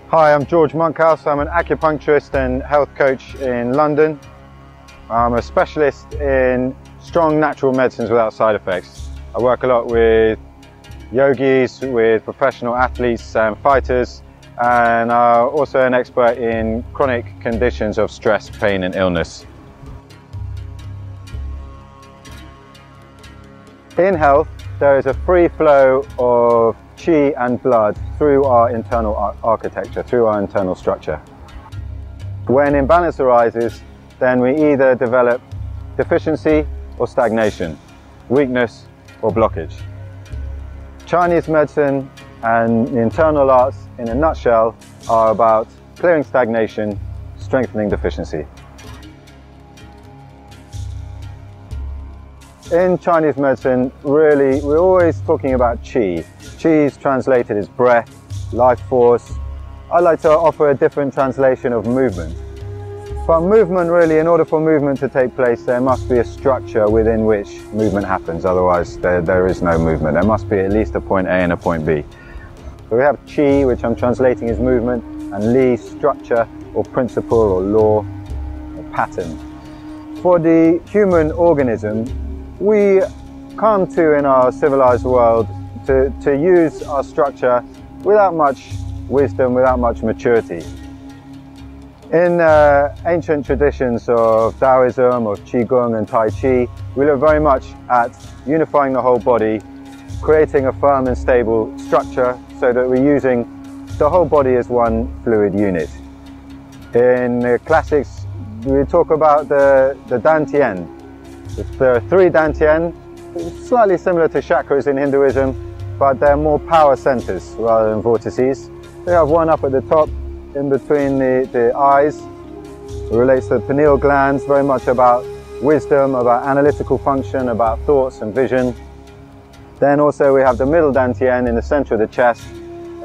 Hi, I'm George Monkhouse. I'm an acupuncturist and health coach in London. I'm a specialist in strong natural medicines without side effects. I work a lot with yogis, with professional athletes and fighters, and I'm also an expert in chronic conditions of stress, pain and illness. In health, there is a free flow of Qi and blood through our internal architecture, through our internal structure. When imbalance arises, then we either develop deficiency or stagnation, weakness or blockage. Chinese medicine and the internal arts, in a nutshell, are about clearing stagnation, strengthening deficiency. In Chinese medicine, really, we're always talking about Qi. Qi is translated as breath, life force. I like to offer a different translation of movement. But movement, really, in order for movement to take place, there must be a structure within which movement happens. Otherwise, there is no movement. There must be at least a point A and a point B. So we have Qi, which I'm translating as movement, and Li, structure or principle or law or pattern. For the human organism, we come to, in our civilized world, to use our structure without much wisdom, without much maturity. In ancient traditions of Daoism, of Qigong and Tai Chi, we look very much at unifying the whole body, creating a firm and stable structure so that we're using the whole body as one fluid unit. In the classics, we talk about the Dantian. There are 3 Dantian, slightly similar to chakras in Hinduism, but they're more power centers rather than vortices. They have one up at the top, in between the eyes. It relates to the pineal glands, very much about wisdom, about analytical function, about thoughts and vision. Then also we have the middle Dantian in the center of the chest,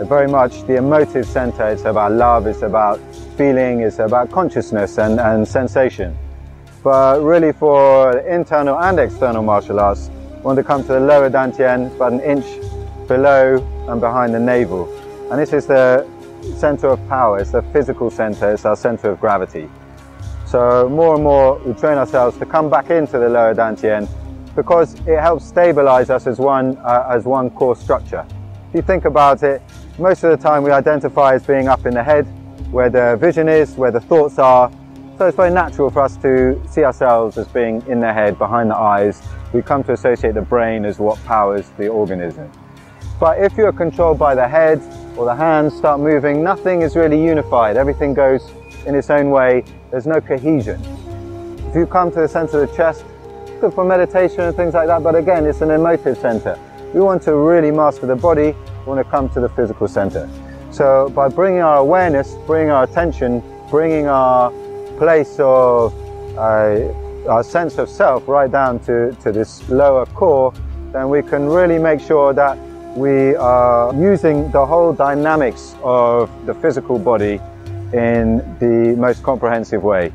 very much the emotive center. It's about love, it's about feeling, it's about consciousness and sensation. But really, for internal and external martial arts, we want to come to the lower Dantian, about an inch below and behind the navel. And this is the center of power, it's the physical center, it's our center of gravity. So more and more we train ourselves to come back into the lower Dantian because it helps stabilize us as one core structure. If you think about it, most of the time we identify as being up in the head, where the vision is, where the thoughts are. So it's very natural for us to see ourselves as being in the head, behind the eyes. We come to associate the brain as what powers the organism. But if you're controlled by the head or the hands start moving, nothing is really unified. Everything goes in its own way. There's no cohesion. If you come to the center of the chest, it's good for meditation and things like that, but again, it's an emotive center. We want to really master the body, we want to come to the physical center. So by bringing our awareness, bringing our attention, bringing our place of our sense of self right down to this lower core, then we can really make sure that we are using the whole dynamics of the physical body in the most comprehensive way.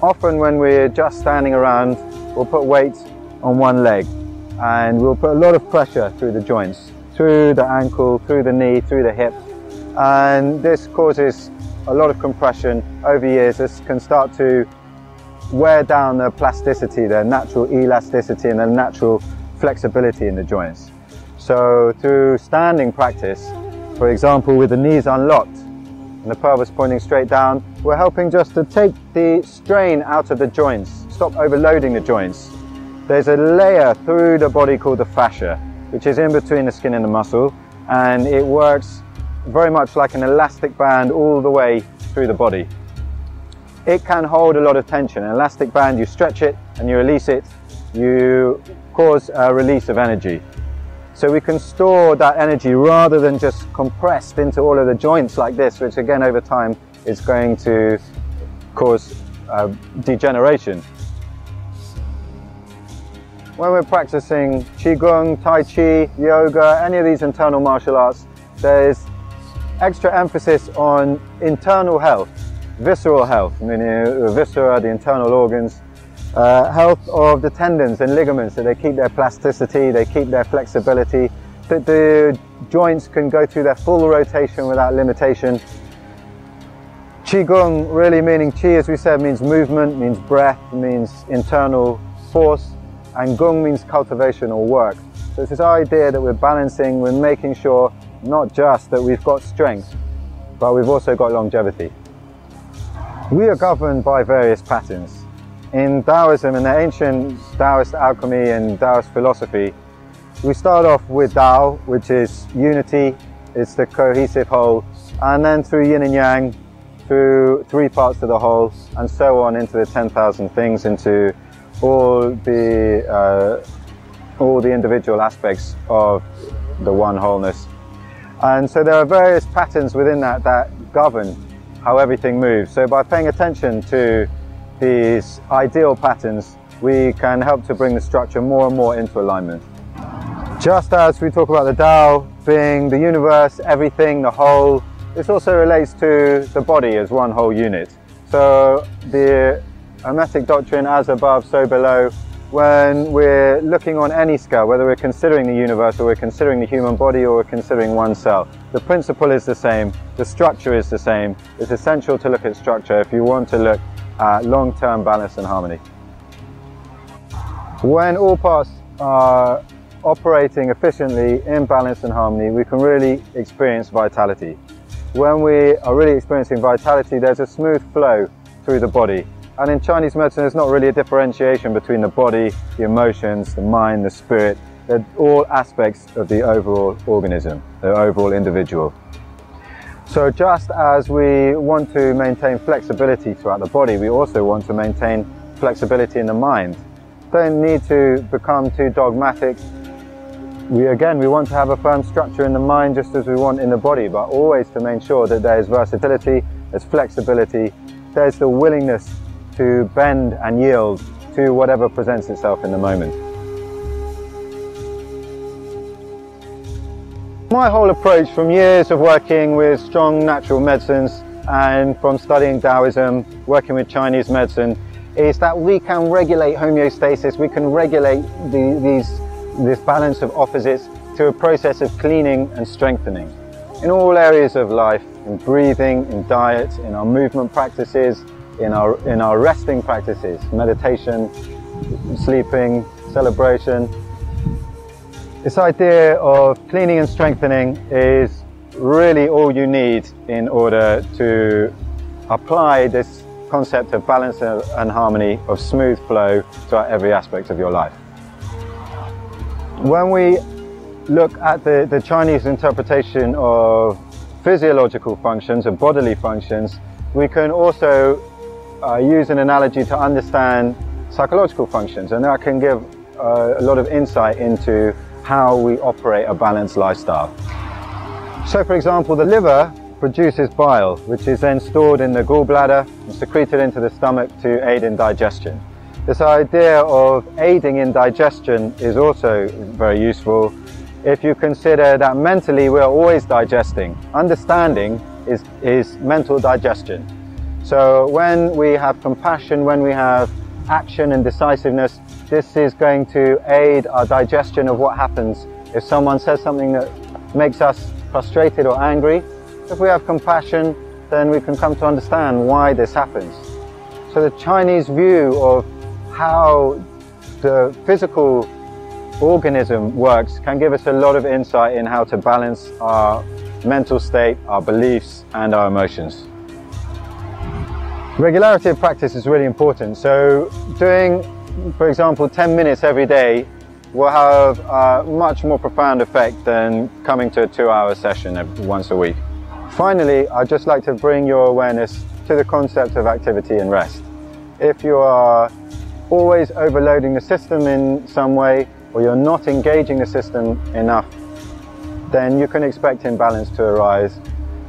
Often when we're just standing around, we'll put weight on one leg and we'll put a lot of pressure through the joints, through the ankle, through the knee, through the hip, and this causes a lot of compression. Over years, this can start to wear down the plasticity, the natural elasticity and the natural flexibility in the joints. So through standing practice, for example, with the knees unlocked and the pelvis pointing straight down, we're helping just to take the strain out of the joints, stop overloading the joints. There's a layer through the body called the fascia, which is in between the skin and the muscle, and it works very much like an elastic band all the way through the body. It can hold a lot of tension. An elastic band, you stretch it and you release it, you cause a release of energy. So we can store that energy rather than just compressed into all of the joints like this, which again over time is going to cause degeneration. When we're practicing Qigong, Tai Chi, yoga, any of these internal martial arts, there's extra emphasis on internal health, visceral health, meaning viscera, the internal organs, health of the tendons and ligaments, so they keep their plasticity, they keep their flexibility, that the joints can go through their full rotation without limitation. Qi-Gong, really meaning Qi, as we said, means movement, means breath, means internal force, and Gong means cultivation or work. So it's this idea that we're balancing, we're making sure not just that we've got strength, but we've also got longevity. We are governed by various patterns. In Daoism, in the ancient Daoist alchemy and Daoist philosophy, we start off with Dao, which is unity, it's the cohesive whole, and then through yin and yang, through three parts of the whole, and so on into the 10,000 things, into all the individual aspects of the one wholeness. And so there are various patterns within that govern how everything moves. So by paying attention to these ideal patterns, we can help to bring the structure more and more into alignment. Just as we talk about the Tao being the universe, everything, the whole, this also relates to the body as one whole unit. So the Hermetic doctrine, as above, so below, when we're looking on any scale, whether we're considering the universe or we're considering the human body or we're considering one cell, the principle is the same, the structure is the same. It's essential to look at structure if you want to look at long-term balance and harmony. When all parts are operating efficiently in balance and harmony, we can really experience vitality. When we are really experiencing vitality, there's a smooth flow through the body. And in Chinese medicine, there's not really a differentiation between the body, the emotions, the mind, the spirit. They're all aspects of the overall organism, the overall individual. So just as we want to maintain flexibility throughout the body, we also want to maintain flexibility in the mind. Don't need to become too dogmatic. We want to have a firm structure in the mind just as we want in the body, but always to make sure that there's versatility, there's flexibility, there's the willingness to bend and yield to whatever presents itself in the moment. My whole approach from years of working with strong natural medicines and from studying Daoism, working with Chinese medicine, is that we can regulate homeostasis, we can regulate this balance of opposites through a process of cleaning and strengthening. In all areas of life, in breathing, in diet, in our movement practices, in our resting practices, meditation, sleeping, celebration. This idea of cleaning and strengthening is really all you need in order to apply this concept of balance and harmony, of smooth flow throughout every aspect of your life. When we look at the Chinese interpretation of physiological functions, of bodily functions, we can also use an analogy to understand psychological functions, and that can give a lot of insight into how we operate a balanced lifestyle. So for example, the liver produces bile, which is then stored in the gallbladder and secreted into the stomach to aid in digestion. This idea of aiding in digestion is also very useful if you consider that mentally we're always digesting. Understanding is mental digestion. So when we have compassion, when we have action and decisiveness, this is going to aid our digestion of what happens if someone says something that makes us frustrated or angry. If we have compassion, then we can come to understand why this happens. So the Chinese view of how the physical organism works can give us a lot of insight in how to balance our mental state, our beliefs, and our emotions. Regularity of practice is really important. So doing, for example, 10 minutes every day will have a much more profound effect than coming to a 2-hour session once a week. Finally, I'd just like to bring your awareness to the concept of activity and rest. If you are always overloading the system in some way, or you're not engaging the system enough, then you can expect imbalance to arise.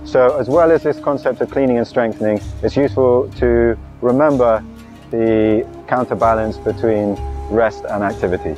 So as well as this concept of cleaning and strengthening, it's useful to remember the counterbalance between rest and activity.